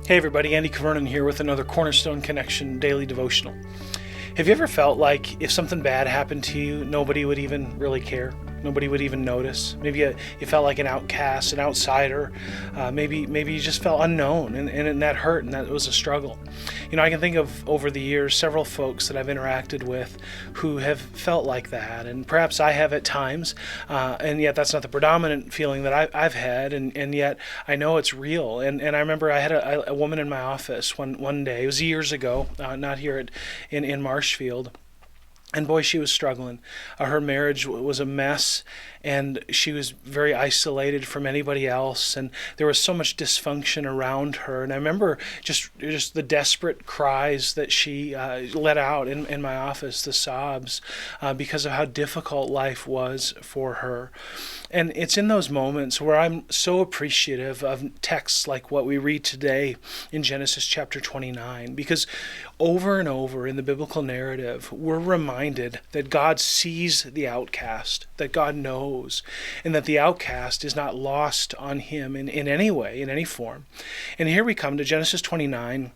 Hey everybody, Andy Kvernen here with another Cornerstone Connection daily devotional. Have you ever felt like if something bad happened to you, nobody would even really care? Nobody would even notice. Maybe you felt like an outcast, an outsider. Maybe you just felt unknown, and that hurt, and that was a struggle. I can think of over the years several folks that I've interacted with who have felt like that, and perhaps I have at times, and yet that's not the predominant feeling that I've had, and yet I know it's real. And I remember I had a woman in my office one day. It was years ago, not here in Marshfield. And boy, she was struggling. Her marriage was a mess, and she was very isolated from anybody else, and there was so much dysfunction around her. And I remember just the desperate cries that she let out in my office, the sobs, because of how difficult life was for her. And it's in those moments where I'm so appreciative of texts like what we read today in Genesis chapter 29, because over and over in the biblical narrative, we're reminded that God sees the outcast, that God knows, and that the outcast is not lost on him in any way, in any form. And here we come to Genesis 29,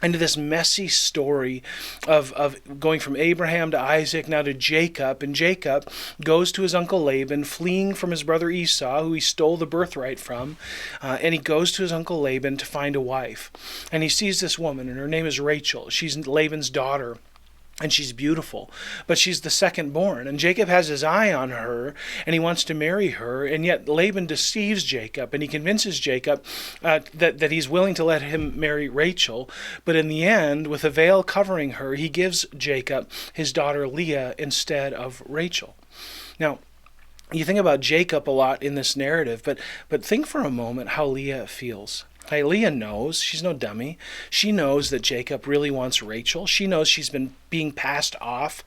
into this messy story of going from Abraham to Isaac, now to Jacob. And Jacob goes to his uncle Laban, fleeing from his brother Esau, who he stole the birthright from. And he goes to his uncle Laban to find a wife. And he sees this woman, and her name is Rachel. She's Laban's daughter. And she's beautiful, but she's the second born. And Jacob has his eye on her, and he wants to marry her. And yet Laban deceives Jacob, and he convinces Jacob that he's willing to let him marry Rachel. But in the end, with a veil covering her, he gives Jacob his daughter Leah instead of Rachel. Now, you think about Jacob a lot in this narrative, but think for a moment how Leah feels. Hey, Leah knows, she's no dummy. She knows that Jacob really wants Rachel. She knows she's been being passed off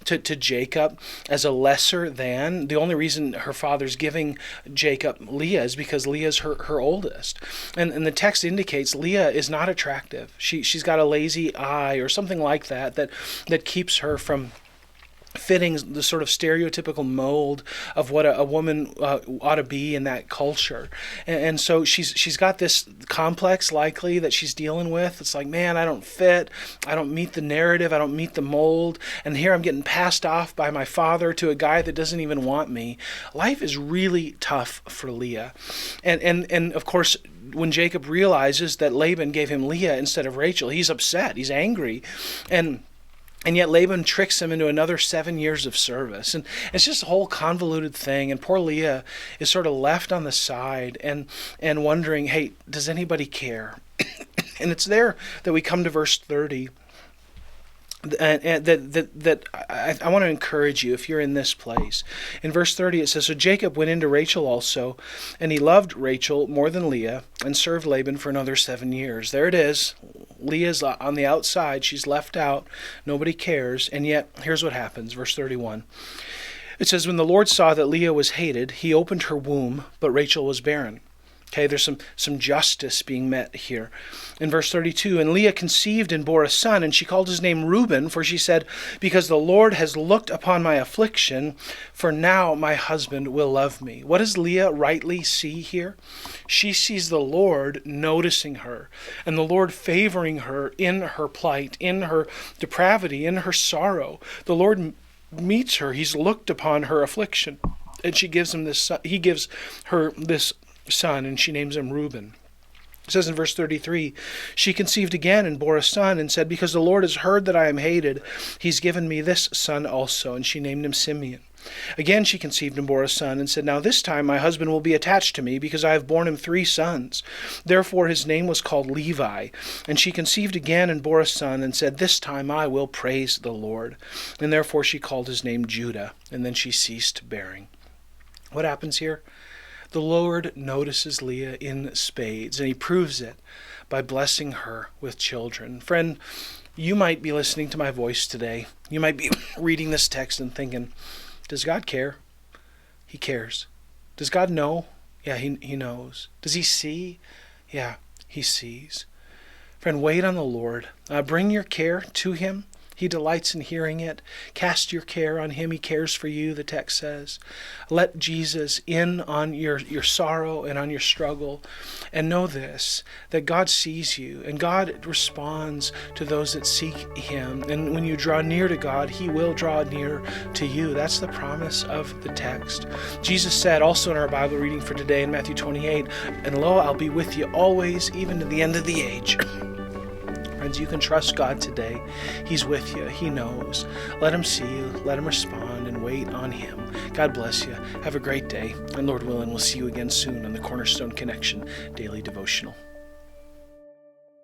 to Jacob as a lesser than. The only reason her father's giving Jacob Leah is because Leah's her oldest. And the text indicates Leah is not attractive. She's got a lazy eye or something like that keeps her from fitting the sort of stereotypical mold of what a woman ought to be in that culture. And so she's got this complex likely that she's dealing with. It's like, man, I don't fit. I don't meet the narrative. I don't meet the mold. And here I'm getting passed off by my father to a guy that doesn't even want me. Life is really tough for Leah. And of course, when Jacob realizes that Laban gave him Leah instead of Rachel, he's upset. He's angry. And yet Laban tricks him into another 7 years of service. And it's just a whole convoluted thing. And poor Leah is sort of left on the side and wondering, hey, does anybody care? And it's there that we come to verse 30. And that I want to encourage you if you're in this place. In verse 30 it says, so Jacob went into Rachel also, and he loved Rachel more than Leah, and served Laban for another 7 years. There it is. Leah's on the outside. She's left out. Nobody cares. And yet, here's what happens. Verse 31. It says, when the Lord saw that Leah was hated, he opened her womb, but Rachel was barren. Okay, there's some justice being met here. In verse 32, and Leah conceived and bore a son, and she called his name Reuben, for she said, because the Lord has looked upon my affliction, for now my husband will love me. What does Leah rightly see here? She sees the Lord noticing her, and the Lord favoring her in her plight, in her depravity, in her sorrow. The Lord meets her. He's looked upon her affliction, and she gives him this son. He gives her this son, and she names him Reuben. It says in verse 33, she conceived again and bore a son, and said, because the Lord has heard that I am hated, he's given me this son also, and she named him Simeon. Again she conceived and bore a son, and said, now this time my husband will be attached to me, because I have borne him 3 sons. Therefore his name was called Levi. And she conceived again and bore a son, and said, this time I will praise the Lord. And therefore she called his name Judah, and then she ceased bearing. What happens here? The Lord notices Leah in spades, and he proves it by blessing her with children. Friend, you might be listening to my voice today. You might be reading this text and thinking, does God care? He cares. Does God know? Yeah, he knows. Does he see? Yeah, he sees. Friend, wait on the Lord. Bring your care to him. He delights in hearing it. Cast your care on him. He cares for you, the text says. Let Jesus in on your sorrow and on your struggle. And know this, that God sees you and God responds to those that seek him. And when you draw near to God, he will draw near to you. That's the promise of the text. Jesus said also in our Bible reading for today in Matthew 28, "And lo, I'll be with you always, even to the end of the age." Friends, you can trust God today. He's with you. He knows. Let him see you. Let him respond and wait on him. God bless you. Have a great day. And Lord willing, we'll see you again soon on the Cornerstone Connection Daily Devotional.